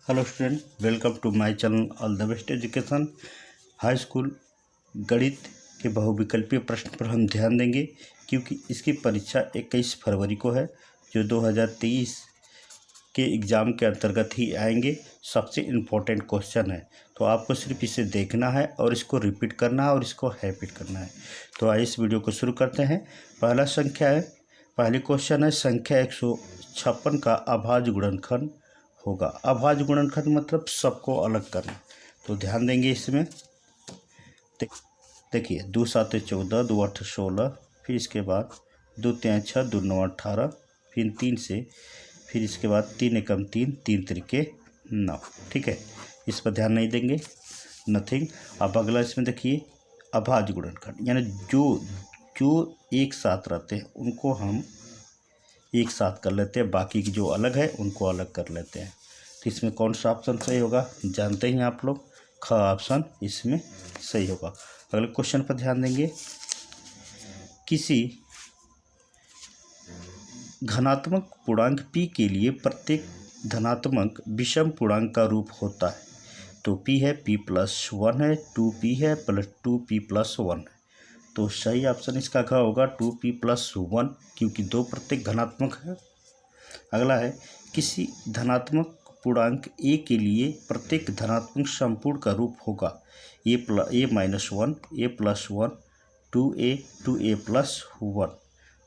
Hello student, welcome to my channel all the best education. High school गणित के बहुविकल्पीय प्रश्न पर हम ध्यान देंगे क्योंकि इसकी परीक्षा 21 फरवरी को है, जो 2023 के एग्ज़ाम के अंतर्गत ही आएंगे। सबसे इम्पोर्टेंट क्वेश्चन है, तो आपको सिर्फ इसे देखना है और इसको रिपीट करना है और इसको हैबिट करना है। तो आइए इस वीडियो को शुरू करते हैं। पहली क्वेश्चन है संख्या 156 का अभाज्य गुणनखंड होगा। अभाज्य गुणनखंड मतलब सबको अलग करना, तो ध्यान देंगे इसमें। देखिए 2 7 14, 2 8 16, फिर इसके बाद 2 3 6, 2 9 18, फिर 3 से, फिर इसके बाद 3 एकम 3, 3 त्रिके 9। ठीक है, इस पर ध्यान नहीं देंगे, नथिंग। अब अगला इसमें देखिए अभाज्य गुणनखंड, यानी जो एक साथ रहते हैं उनको हम एक साथ कर लेते हैं, बाकी की जो अलग है उनको अलग कर लेते हैं। तो इसमें कौन सा ऑप्शन सही होगा जानते हैं आप लोग, ख ऑप्शन इसमें सही होगा। अगले क्वेश्चन पर ध्यान देंगे। किसी धनात्मक पूर्णांक p के लिए प्रत्येक धनात्मक विषम पूर्णांक का रूप होता है। तो p है, p+1 है, 2p है, +2p+1। तो सही ऑप्शन इसका ख होगा 2p+1, क्योंकि दो प्रत्येक धनात्मक है। अगला है किसी धनात्मक पूर्णांक a के लिए प्रत्येक धनात्मक समपूर्ण का रूप होगा a-1, a+1, 2a, 2a+1।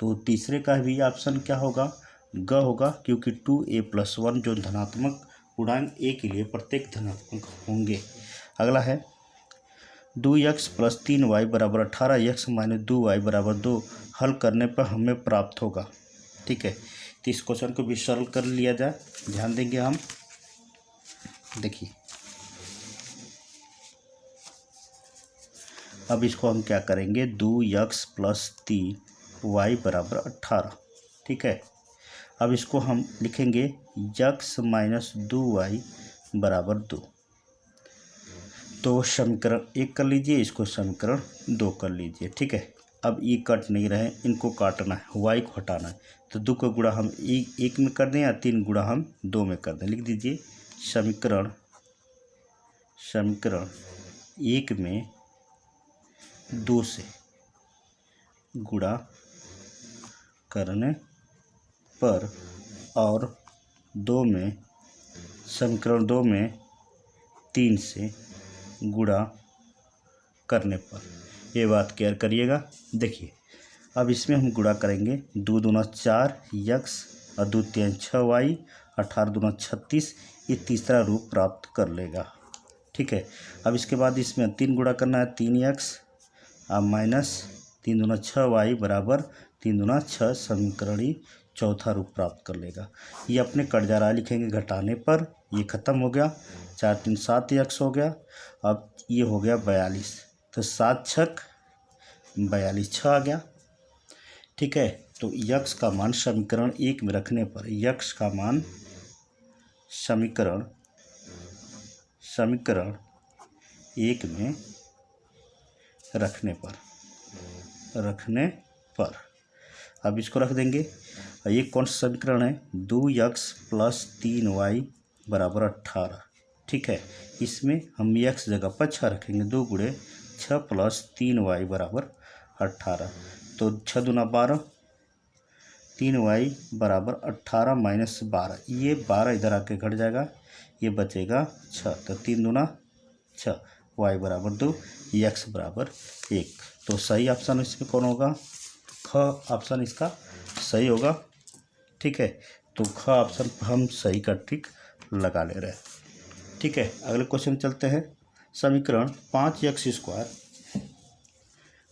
तो तीसरे का भी ऑप्शन क्या होगा, ग होगा, क्योंकि 2a+1 जो धनात्मक पूर्णांक a के लिए प्रत्येक धनात्मक होंगे। अगला है 2x + 3y = 18, x - 2y = 2 हल करने पर हमें प्राप्त होगा। ठीक है, तो इस क्वेश्चन को भी सरल कर लिया जाए, ध्यान देंगे हम। देखिए अब इसको हम क्या करेंगे, 2x + 3y = 18। ठीक है, अब इसको हम लिखेंगे x - 2y = 2। तो समीकरण 1 कर लीजिए, इसको समीकरण 2 कर लीजिए। ठीक है, अब ये कट नहीं रहे, इनको काटना है, y को हटाना है। तो 2 का गुणा हम 1 में कर दें या 3 गुणा हम 2 में कर दें। लिख दीजिए समीकरण 1 में 2 से गुणा करने पर और समीकरण 2 में 3 से गुणा करने पर। ये बात क्लियर करिएगा। देखिए अब इसमें हम गुणा करेंगे, 2 दूना 4 x और 2 3 6y, 18 दूना 36, ये तीसरा रूप प्राप्त कर लेगा। ठीक है, अब इसके बाद इसमें 3 गुणा करना है, 3x और -3 दूना 6y = 3 दूना 6, समीकरण चौथा रूप प्राप्त कर लेगा। ये अपने कट जा रहा है, लिखेंगे घटाने पर, ये खत्म हो गया, 4 3 7x हो गया। अब ये हो गया 42, तो 7 छक 42, 6 आ गया। ठीक है, तो x का मान समीकरण 1 में रखने पर, x का मान समीकरण 1 में रखने पर अब इसको रख देंगे। ये कौन सा समीकरण है, 2x + 3y = 18। ठीक है, इसमें हम x जगह पर 6 रखेंगे, 2 × 6 + 3y = 18। तो 6 दूना 12, 3y = 18 - 12, ये 12 इधर आके घट जाएगा, ये बचेगा 6। तो 3 दूना 6, y = 2, x = 1। तो सही ऑप्शन इसमें कौन होगा, ख ऑप्शन इसका सही होगा। ठीक है, तो ख ऑप्शन पर हम सही का टिक लगा ले रहे हैं। ठीक है, अगले क्वेश्चन चलते हैं। समीकरण 5x²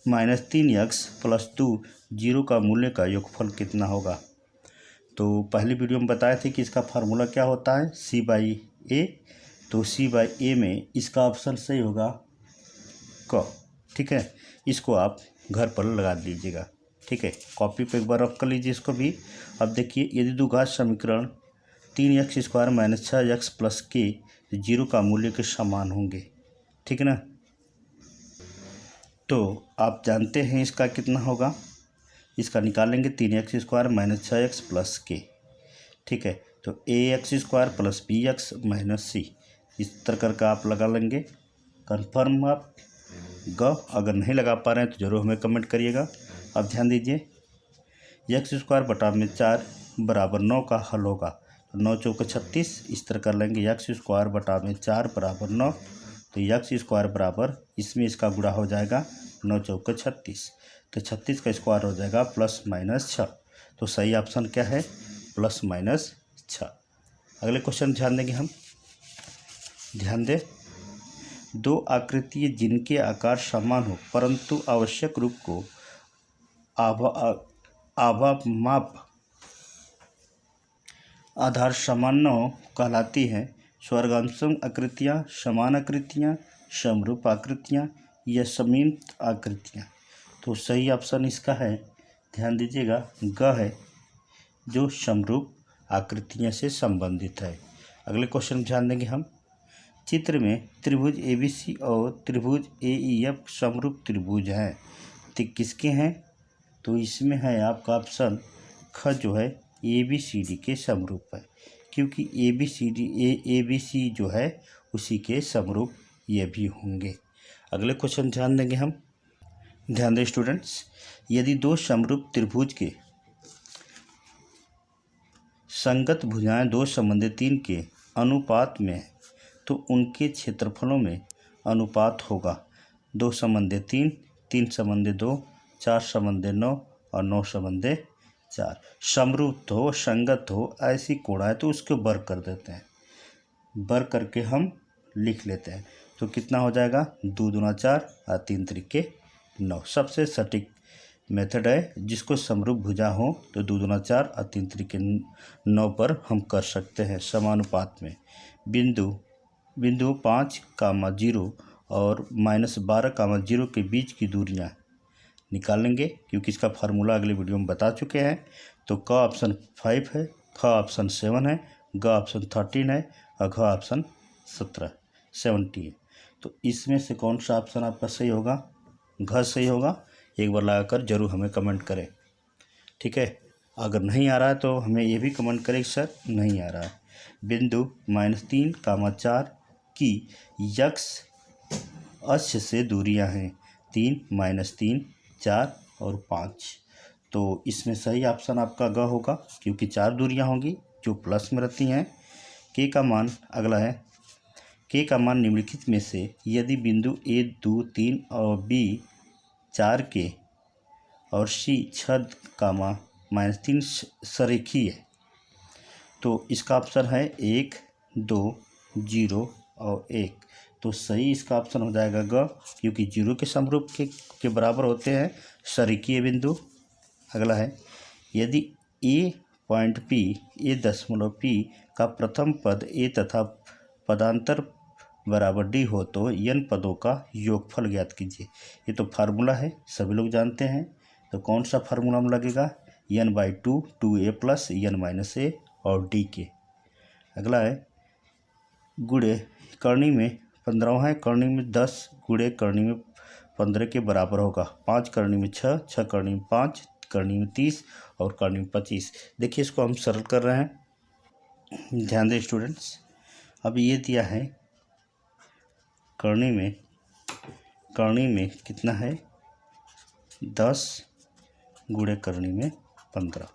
- 3x + 2 0 का मूल्य का योगफल कितना होगा। तो पहली वीडियो में बताए थे कि इसका फार्मूला क्या होता है, c/a। तो c/a में इसका ऑप्शन सही होगा क। ठीक है, इसको आप घर पर लगा दीजिएगा। ठीक है, कॉपी पे एक बार रफ कर लीजिए इसको भी। अब देखिए यदि द्विघात समीकरण 3x² - 6x + k 0 का मूल्य के समान होंगे। ठीक है ना, तो आप जानते हैं इसका कितना होगा, इसका निकालेंगे 3x² - 6x + k। ठीक है, तो ax² plus bx minus c, इस तरह करके आप लगा लेंगे। कन्फर्म आप ग, अगर नहीं लगा पा रहे हैं तो ज़रूर हमें कमेंट करिएगा। अब ध्यान दीजिए, x² बटा में 4 बराबर 9 का हल होगा, तो 9 चौके 36, इस तरह कर लेंगे। x² बटा में 4 बराबर 9, तो x² बराबर इसमें इसका गुणा हो जाएगा 9 चौके 36, तो 36 का स्क्वायर हो जाएगा प्लस माइनस 6। तो सही ऑप्शन क्या है? Plus minus 6। अगले क्वेश्चन ध्यान देंगे हम। ध्यान दें, दो आकृतियाँ जिनके आकार समान हो परंतु आवश्यक रूप को आभामाप आधार समान न हो कहलाती हैं स्वर्गांशम आकृतियाँ, समान आकृतियाँ, समरूप आकृतियाँ या समीप आकृतियाँ। तो सही ऑप्शन इसका है, ध्यान दीजिएगा, ग है, जो समरूप आकृतियाँ से संबंधित है। अगले क्वेश्चन ध्यान देंगे हम। चित्र में त्रिभुज ABC और त्रिभुज AEF समरूप त्रिभुज हैं, तो किसके हैं? तो इसमें है आपका ऑप्शन ख, जो है ABCD के समरूप है, क्योंकि ABC जो है उसी के समरूप ये भी होंगे। अगले क्वेश्चन ध्यान देंगे हम। ध्यान दें स्टूडेंट्स, यदि दो समरूप त्रिभुज के संगत भुजाएं 2/3 के अनुपात में है तो उनके क्षेत्रफलों में अनुपात होगा 2/3, 3/2, 4/9 और 9/4। समरूप हो, संगत हो, ऐसी कोण है तो उसको वर्ग कर देते हैं, वर्ग करके हम लिख लेते हैं। तो कितना हो जाएगा? 2 दूना 4 और 3 त्रिके 9। सबसे सटीक मेथड है, जिसको समरूप भुजा हो तो 2 दूना 4 और 3 त्रिके 9 पर हम कर सकते हैं समानुपात में। बिंदु 5, 0 और -12, 0 के बीच की दूरियां निकालेंगे, क्योंकि इसका फार्मूला अगले वीडियो में बता चुके हैं। तो क ऑप्शन 5 है, ख ऑप्शन 7 है, ग ऑप्शन 13 है और घ ऑप्शन 70 है। तो इसमें से कौन सा ऑप्शन आपका सही होगा? घ सही होगा। एक बार लगाकर जरूर हमें कमेंट करें, ठीक है। अगर नहीं आ रहा है तो हमें ये भी कमेंट करें सर नहीं आ रहा है। बिंदु -3, 4 की यक्ष अक्ष से दूरियां हैं 3, -3, 4 और 5। तो इसमें सही ऑप्शन आपका ग होगा, क्योंकि 4 दूरियां होंगी जो प्लस में रहती हैं। के का मान, अगला है के का मान निम्नलिखित में से यदि बिंदु A 2, 3 और B 4 के और C 6, -3 सरेखी है, तो इसका ऑप्शन है 1, 2, 0 और 1। तो सही इसका ऑप्शन हो जाएगा ग, क्योंकि 0 के समरूप के बराबर होते हैं सरेखीय बिंदु। अगला है, यदि पॉइंट P का प्रथम पद A तथा पदांतर बराबर D हो तो n पदों का योगफल ज्ञात कीजिए। ये तो फार्मूला है, सभी लोग जानते हैं। तो कौन सा फार्मूला में लगेगा? n/2, 2a plus n - a और D के। अगला है, गुणे करनी में 15 है, करनी में 10 गुणे करनी में 15 के बराबर होगा। 5 करनी में 6, 6 करनी में 5, करनी में 30 और करनी में 25। देखिए इसको हम सरल कर रहे हैं। ध्यान दें स्टूडेंट्स, अब ये दिया है करनी में कितना है? 10 गुणे करनी में 15।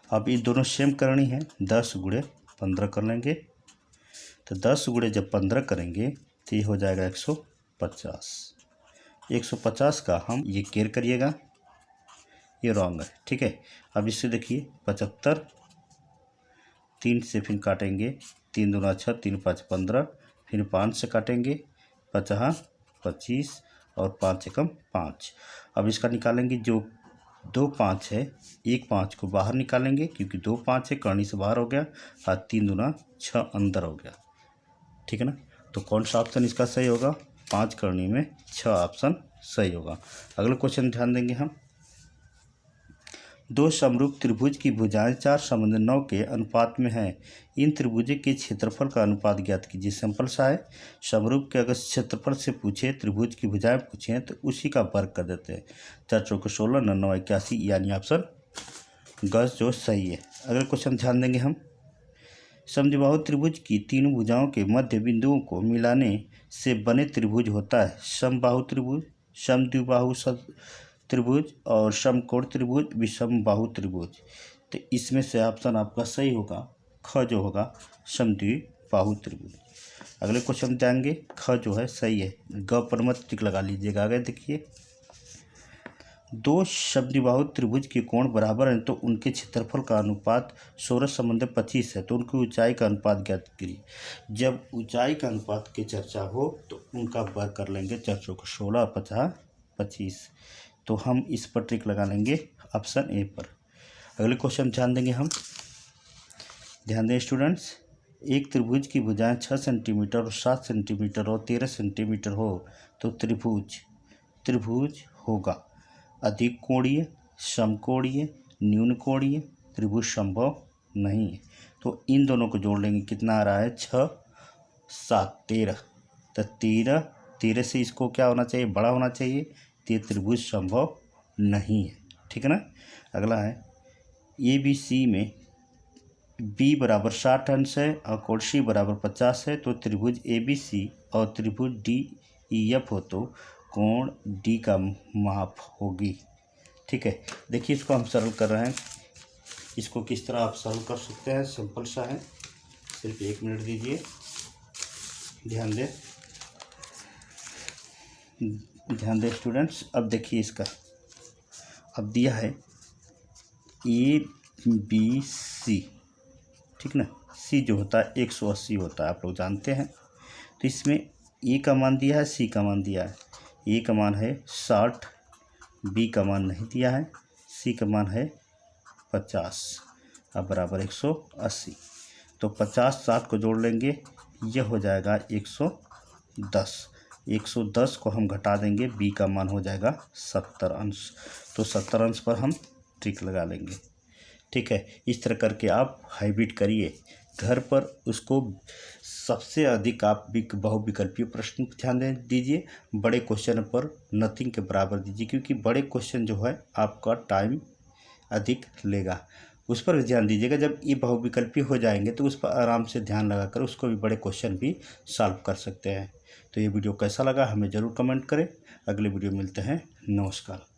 अब ये दोनों सेम करनी है, 10 गुणे 15 कर लेंगे। तो 10 गुणे जब 15 करेंगे तो ये हो जाएगा 150। 150 का हम ये केयर करिएगा, ये रॉन्ग है, ठीक है। अब इससे देखिए 75, 3 से फिर काटेंगे, 3 दूना 6, 3 5 15, फिर 5 से काटेंगे, 50, 25 और 5 एकम 5। अब इसका निकालेंगे, जो 2 5 है, 1 5 को बाहर निकालेंगे, क्योंकि 2 5 है, करनी से बाहर हो गया और 3 दूना 6 अंदर हो गया, ठीक है ना। तो कौन सा ऑप्शन इसका सही होगा? 5 करनी में 6 ऑप्शन सही होगा। अगला क्वेश्चन ध्यान देंगे हम। दो समरूप त्रिभुज की भुजाएं 4/9 के अनुपात में हैं। इन त्रिभुजों के क्षेत्रफल का अनुपात ज्ञात कीजिए। सिंपल सा है, समरूप के अगर क्षेत्रफल से पूछे, त्रिभुज की भुजाएं पूछें तो उसी का वर्ग कर देते हैं। 4 चौके 16, 9 9 81, यानी ऑप्शन ग जो सही है। अगले क्वेश्चन ध्यान देंगे हम। समद्विबाहु त्रिभुज की तीनों भुजाओं के मध्य बिंदुओं को मिलाने से बने त्रिभुज होता है समबाहु त्रिभुज, समद्विबाहु त्रिभुज और समकोण त्रिभुज, विषमबाहु त्रिभुज। तो इसमें से ऑप्शन आपका सही होगा ख जो होगा समद्विबाहु त्रिभुज। अगले क्वेश्चन जाएंगे। ख जो है सही है, ग पर मत टिक लगा लीजिएगा। आगे देखिए, दो समद्विबाहु त्रिभुज के कोण बराबर हैं तो उनके क्षेत्रफल का अनुपात 16:25 है, तो उनकी ऊंचाई का अनुपात ज्ञात करिए। जब ऊंचाई का अनुपात की चर्चा हो तो उनका वर्ग कर लेंगे चर्चों को, 16 और 50 25। तो हम इस पर टिक लगा लेंगे ऑप्शन ए पर। अगले क्वेश्चन ध्यान देंगे हम। ध्यान दें स्टूडेंट्स, एक त्रिभुज की भुजाएं 6 सेंटीमीटर और 7 सेंटीमीटर और 13 सेंटीमीटर हो तो त्रिभुज होगा अधिक कोणीय, समकोणीय, न्यून कोणीय, त्रिभुज संभव नहीं है। तो इन दोनों को जोड़ लेंगे, कितना आ रहा है 6 7 13। तो 13 से इसको क्या होना चाहिए, बड़ा होना चाहिए, तो ये त्रिभुज संभव नहीं है। ठीक है ना। अगला है ABC में B बराबर 60 अंश है और कोण C बराबर 50 है, तो त्रिभुज ABC और त्रिभुज DEF हो तो कोण D का माप होगी। ठीक है, देखिए इसको हम सरल कर रहे हैं। इसको किस तरह आप सरल कर सकते हैं, सिंपल सा है, सिर्फ 1 मिनट दीजिए। ध्यान दें स्टूडेंट्स। अब देखिए इसका, अब दिया है ABC, ठीक ना। C जो होता है 180 होता है, आप लोग जानते हैं। तो इसमें A का मान दिया है, C का मान दिया है। A का मान है 60, B का मान नहीं दिया है, C का मान है 50 अब बराबर 180। तो 50 60 को जोड़ लेंगे, यह हो जाएगा 110। 110 को हम घटा देंगे, B का मान हो जाएगा 70 अंश। तो 70 अंश पर हम टिक लगा लेंगे। ठीक है, इस तरह करके आप हाइब्रिड करिए घर पर। उसको सबसे अधिक आप बहुविकल्पीय प्रश्न पर ध्यान दीजिए, बड़े क्वेश्चन पर नथिंग के बराबर दीजिए, क्योंकि बड़े क्वेश्चन जो है आपका टाइम अधिक लेगा। उस पर भी ध्यान दीजिएगा। जब ये बहुविकल्पीय हो जाएंगे तो उस पर आराम से ध्यान लगाकर उसको भी बड़े क्वेश्चन भी सॉल्व कर सकते हैं। तो ये वीडियो कैसा लगा हमें ज़रूर कमेंट करें। अगले वीडियो मिलते हैं। नमस्कार।